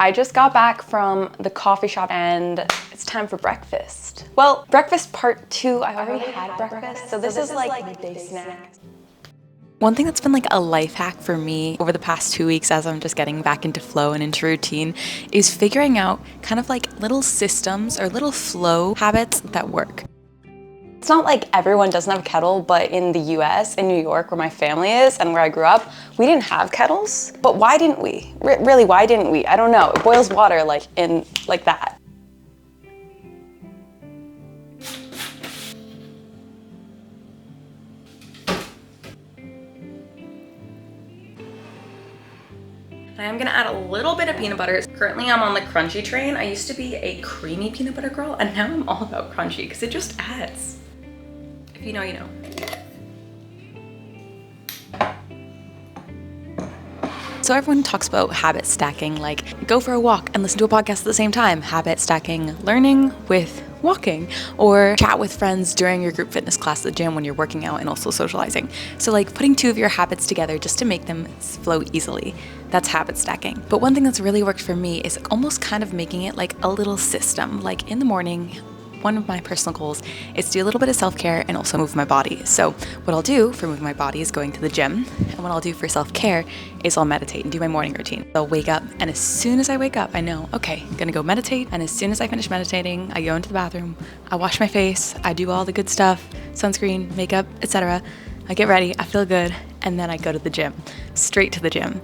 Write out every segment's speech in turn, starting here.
I just got back from the coffee shop and it's time for breakfast. Well, breakfast part 2, I already had breakfast, so this is like midday snack. One thing that's been like a life hack for me over the past 2 weeks as I'm just getting back into flow and into routine is figuring out kind of like little systems or little flow habits that work. It's not like everyone doesn't have a kettle, but in the US, in New York, where my family is and where I grew up, we didn't have kettles. But why didn't we? Really, why didn't we? I don't know. It boils water like that. I am gonna add a little bit of peanut butter. Currently I'm on the crunchy train. I used to be a creamy peanut butter girl and now I'm all about crunchy because it just adds. If you know, you know. So everyone talks about habit stacking, like go for a walk and listen to a podcast at the same time. Habit stacking, learning with walking, or chat with friends during your group fitness class at the gym when you're working out and also socializing. So like putting 2 of your habits together just to make them flow easily. That's habit stacking. But one thing that's really worked for me is almost kind of making it like a little system. Like in the morning, one of my personal goals is to do a little bit of self-care and also move my body. So what I'll do for moving my body is going to the gym, and what I'll do for self-care is I'll meditate and do my morning routine. I'll wake up, and as soon as I wake up, I know, okay, I'm gonna go meditate, and as soon as I finish meditating, I go into the bathroom, I wash my face, I do all the good stuff, sunscreen, makeup, etc. I get ready, I feel good, and then I go to the gym, straight to the gym.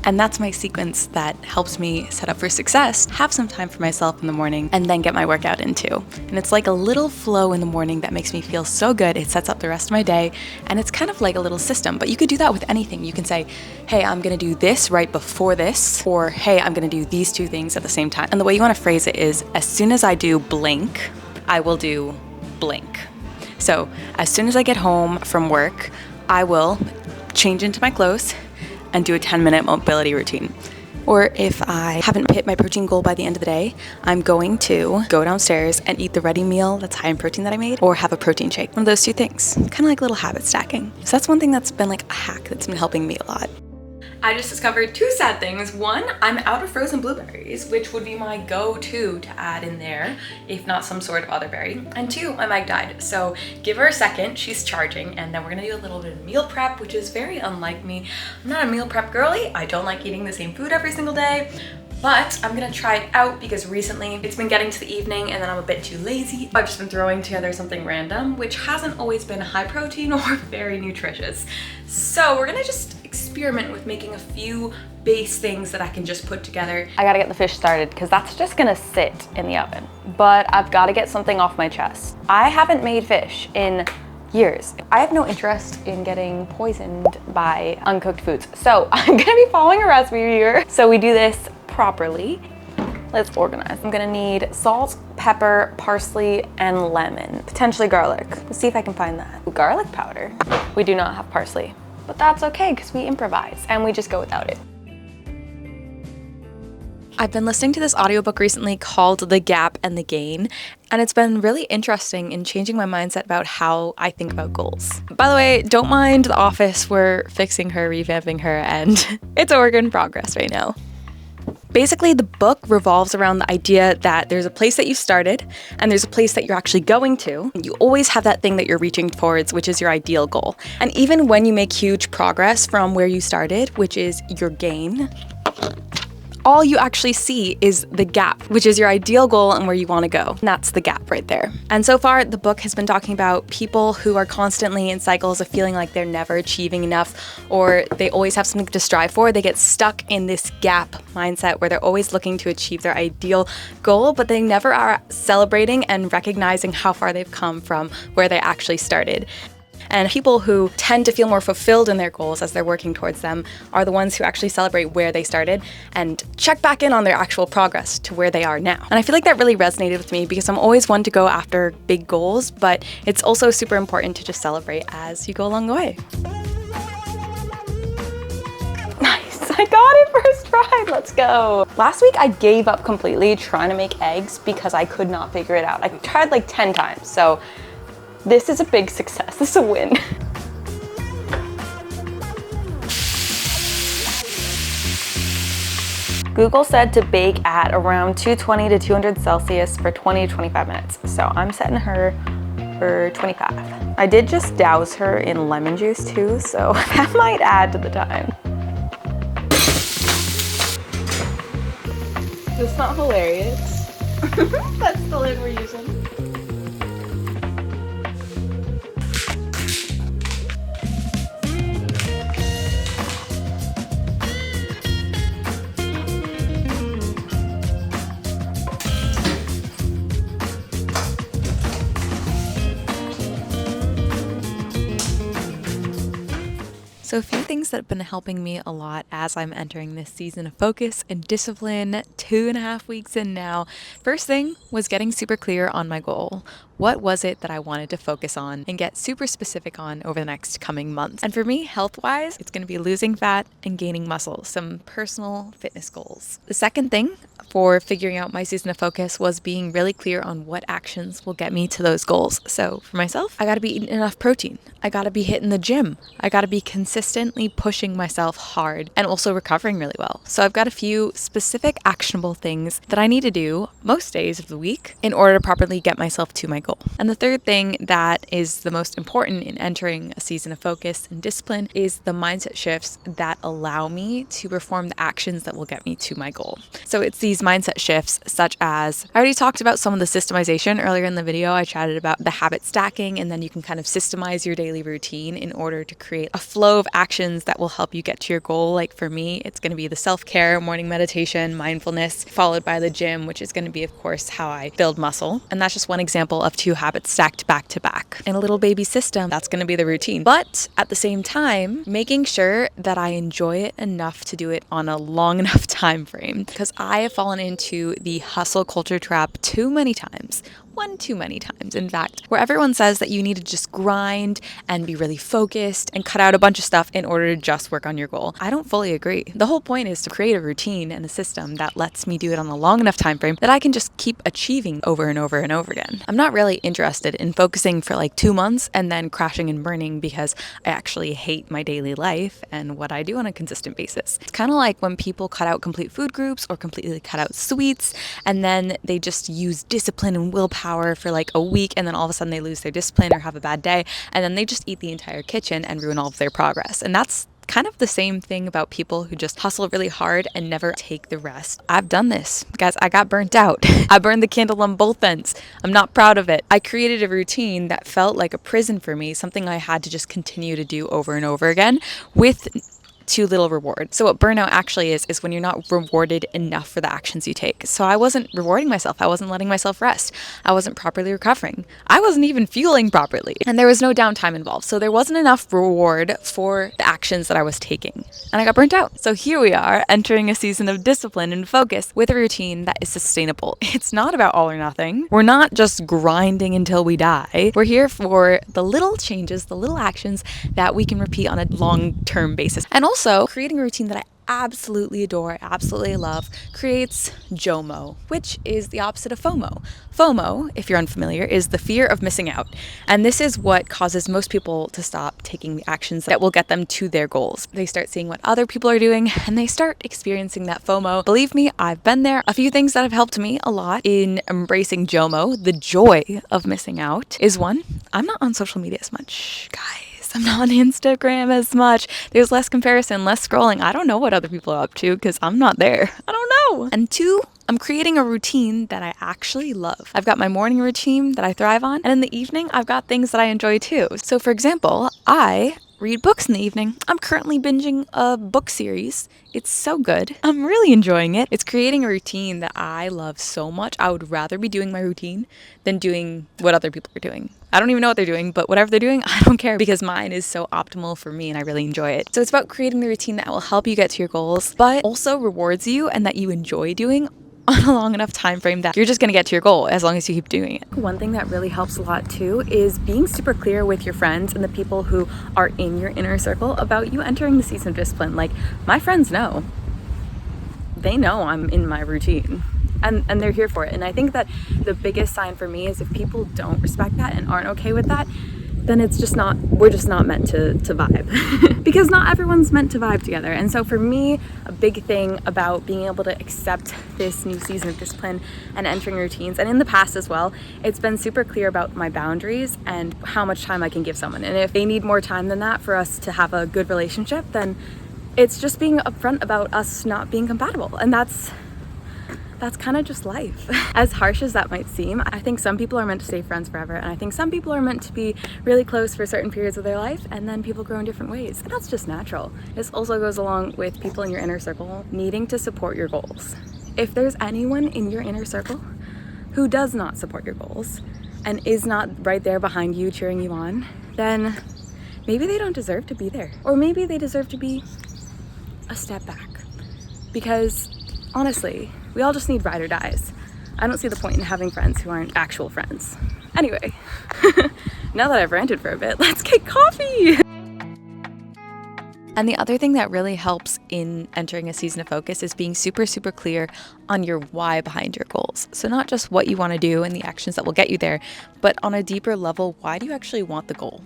And that's my sequence that helps me set up for success, have some time for myself in the morning, and then get my workout in too. And it's like a little flow in the morning that makes me feel so good. It sets up the rest of my day, and it's kind of like a little system. But you could do that with anything. You can say, hey, I'm gonna do this right before this, or hey, I'm gonna do these 2 things at the same time. And the way you wanna phrase it is, as soon as I do blank, I will do blank. So as soon as I get home from work, I will change into my clothes and do a 10-minute mobility routine. Or if I haven't hit my protein goal by the end of the day, I'm going to go downstairs and eat the ready meal that's high in protein that I made, or have a protein shake. One of those 2 things, kind of like little habit stacking. So that's one thing that's been like a hack that's been helping me a lot. I just discovered 2 sad things. 1, I'm out of frozen blueberries, which would be my go-to to add in there, if not some sort of other berry. And 2, my mic died. So give her a second, she's charging, and then we're gonna do a little bit of meal prep, which is very unlike me. I'm not a meal prep girly. I don't like eating the same food every single day, but I'm gonna try it out because recently it's been getting to the evening and then I'm a bit too lazy. I've just been throwing together something random, which hasn't always been high protein or very nutritious. So we're gonna just experiment with making a few base things that I can just put together. I gotta get the fish started because that's just gonna sit in the oven. But I've gotta get something off my chest. I haven't made fish in years. I have no interest in getting poisoned by uncooked foods. So I'm gonna be following a recipe here. So we do this properly. Let's organize. I'm gonna need salt, pepper, parsley, and lemon. Potentially garlic. Let's see if I can find that. Garlic powder. We do not have parsley, but that's okay because we improvise and we just go without it. I've been listening to this audiobook recently called The Gap and the Gain, and it's been really interesting in changing my mindset about how I think about goals. By the way, don't mind The Office, we're fixing her, revamping her, and it's a work in progress right now. Basically, the book revolves around the idea that there's a place that you started and there's a place that you're actually going to. You always have that thing that you're reaching towards, which is your ideal goal. And even when you make huge progress from where you started, which is your gain, all you actually see is the gap, which is your ideal goal and where you want to go. And that's the gap right there. And so far, the book has been talking about people who are constantly in cycles of feeling like they're never achieving enough, or they always have something to strive for. They get stuck in this gap mindset where they're always looking to achieve their ideal goal, but they never are celebrating and recognizing how far they've come from where they actually started. And people who tend to feel more fulfilled in their goals as they're working towards them are the ones who actually celebrate where they started and check back in on their actual progress to where they are now. And I feel like that really resonated with me because I'm always one to go after big goals, but it's also super important to just celebrate as you go along the way. Nice, I got it first try, let's go. Last week I gave up completely trying to make eggs because I could not figure it out. I tried like 10 times, so this is a big success, this is a win. Google said to bake at around 220 to 200 Celsius for 20 to 25 minutes. So I'm setting her for 25. I did just douse her in lemon juice too, so that might add to the time. That's not hilarious. That's the lid we're using. So a few things that have been helping me a lot as I'm entering this season of focus and discipline, 2.5 weeks in now. First thing was getting super clear on my goal. What was it that I wanted to focus on and get super specific on over the next coming months? And for me, health-wise, it's going to be losing fat and gaining muscle, some personal fitness goals. The second thing for figuring out my season of focus was being really clear on what actions will get me to those goals. So for myself, I got to be eating enough protein. I got to be hitting the gym. I got to be consistently pushing myself hard and also recovering really well. So I've got a few specific actionable things that I need to do most days of the week in order to properly get myself to my goal. And the third thing that is the most important in entering a season of focus and discipline is the mindset shifts that allow me to perform the actions that will get me to my goal. So it's these mindset shifts such as, I already talked about some of the systemization earlier in the video. I chatted about the habit stacking, and then you can kind of systemize your daily routine in order to create a flow of actions that will help you get to your goal. Like for me, it's going to be the self-care, morning meditation, mindfulness, followed by the gym, which is going to be, of course, how I build muscle. And that's just one example of 2 habits stacked back to back. In a little baby system, that's going to be the routine. But at the same time, making sure that I enjoy it enough to do it on a long enough time frame, because I have fallen into the hustle culture trap too many times. One too many times, in fact, where everyone says that you need to just grind and be really focused and cut out a bunch of stuff in order to just work on your goal. I don't fully agree. The whole point is to create a routine and a system that lets me do it on a long enough time frame that I can just keep achieving over and over and over again. I'm not really interested in focusing for like 2 months and then crashing and burning because I actually hate my daily life and what I do on a consistent basis. It's kind of like when people cut out complete food groups or completely cut out sweets, and then they just use discipline and willpower for like a week, and then all of a sudden they lose their discipline or have a bad day, and then they just eat the entire kitchen and ruin all of their progress. And that's kind of the same thing about people who just hustle really hard and never take the rest. I've done this. Guys, I got burnt out. I burned the candle on both ends. I'm not proud of it. I created a routine that felt like a prison for me, something I had to just continue to do over and over again with too little reward. So what burnout actually is when you're not rewarded enough for the actions you take. So I wasn't rewarding myself. I wasn't letting myself rest. I wasn't properly recovering. I wasn't even fueling properly. And there was no downtime involved. So there wasn't enough reward for the actions that I was taking. And I got burnt out. So here we are entering a season of discipline and focus with a routine that is sustainable. It's not about all or nothing. We're not just grinding until we die. We're here for the little changes, the little actions that we can repeat on a long-term basis. And also, creating a routine that I absolutely adore, absolutely love, creates JOMO, which is the opposite of FOMO. FOMO, if you're unfamiliar, is the fear of missing out. And this is what causes most people to stop taking the actions that will get them to their goals. They start seeing what other people are doing and they start experiencing that FOMO. Believe me, I've been there. A few things that have helped me a lot in embracing JOMO, the joy of missing out, is one, I'm not on social media as much, guys. I'm not on Instagram as much. There's less comparison, less scrolling. I don't know what other people are up to because I'm not there. I don't know. And 2, I'm creating a routine that I actually love. I've got my morning routine that I thrive on, and in the evening, I've got things that I enjoy too. So for example, I read books in the evening. I'm currently binging a book series. It's so good. I'm really enjoying it. It's creating a routine that I love so much. I would rather be doing my routine than doing what other people are doing. I don't even know what they're doing, but whatever they're doing, I don't care because mine is so optimal for me and I really enjoy it. So it's about creating the routine that will help you get to your goals, but also rewards you and that you enjoy doing on a long enough time frame that you're just going to get to your goal as long as you keep doing it. One thing that really helps a lot too is being super clear with your friends and the people who are in your inner circle about you entering the season of discipline. Like, my friends know. They know I'm in my routine. And they're here for it. And I think that the biggest sign for me is if people don't respect that and aren't okay with that, then we're just not meant to vibe. Because not everyone's meant to vibe together. And so for me, a big thing about being able to accept this new season of discipline and entering routines, and in the past as well, it's been super clear about my boundaries and how much time I can give someone. And if they need more time than that for us to have a good relationship, then it's just being upfront about us not being compatible. And that's kind of just life. As harsh as that might seem, I think some people are meant to stay friends forever, and I think some people are meant to be really close for certain periods of their life, and then people grow in different ways. And that's just natural. This also goes along with people in your inner circle needing to support your goals. If there's anyone in your inner circle who does not support your goals and is not right there behind you cheering you on, then maybe they don't deserve to be there. Or maybe they deserve to be a step back. Because honestly, we all just need ride or dies. I don't see the point in having friends who aren't actual friends. Anyway, now that I've ranted for a bit, let's get coffee! And the other thing that really helps in entering a season of focus is being super, super clear on your why behind your goals. So not just what you want to do and the actions that will get you there, but on a deeper level, why do you actually want the goal?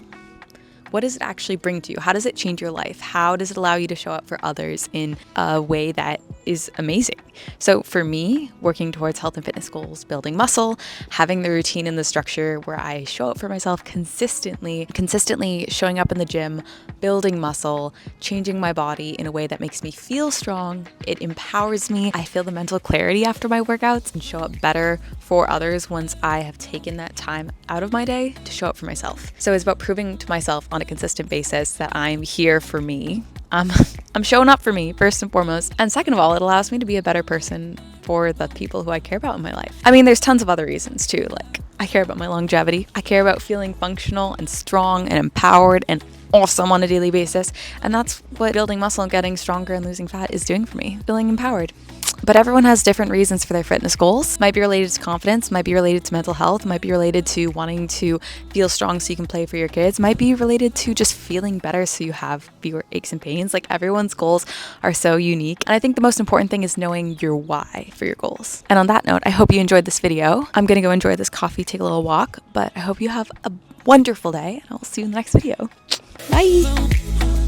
What does it actually bring to you? How does it change your life? How does it allow you to show up for others in a way that is amazing? So for me, working towards health and fitness goals, building muscle, having the routine and the structure where I show up for myself consistently showing up in the gym, building muscle, changing my body in a way that makes me feel strong. It empowers me. I feel the mental clarity after my workouts and show up better for others once I have taken that time out of my day to show up for myself. So it's about proving to myself on a consistent basis that I'm here for me. I'm showing up for me first and foremost. And second of all, it allows me to be a better person for the people who I care about in my life. I mean, there's tons of other reasons too. Like, I care about my longevity. I care about feeling functional and strong and empowered and awesome on a daily basis. And that's what building muscle and getting stronger and losing fat is doing for me, feeling empowered. But everyone has different reasons for their fitness goals. Might be related to confidence, might be related to mental health, might be related to wanting to feel strong so you can play for your kids, might be related to just feeling better so you have fewer aches and pains. Like, everyone's goals are so unique. And I think the most important thing is knowing your why for your goals. And on that note, I hope you enjoyed this video. I'm gonna go enjoy this coffee, take a little walk, but I hope you have a wonderful day, and I will see you in the next video. Bye.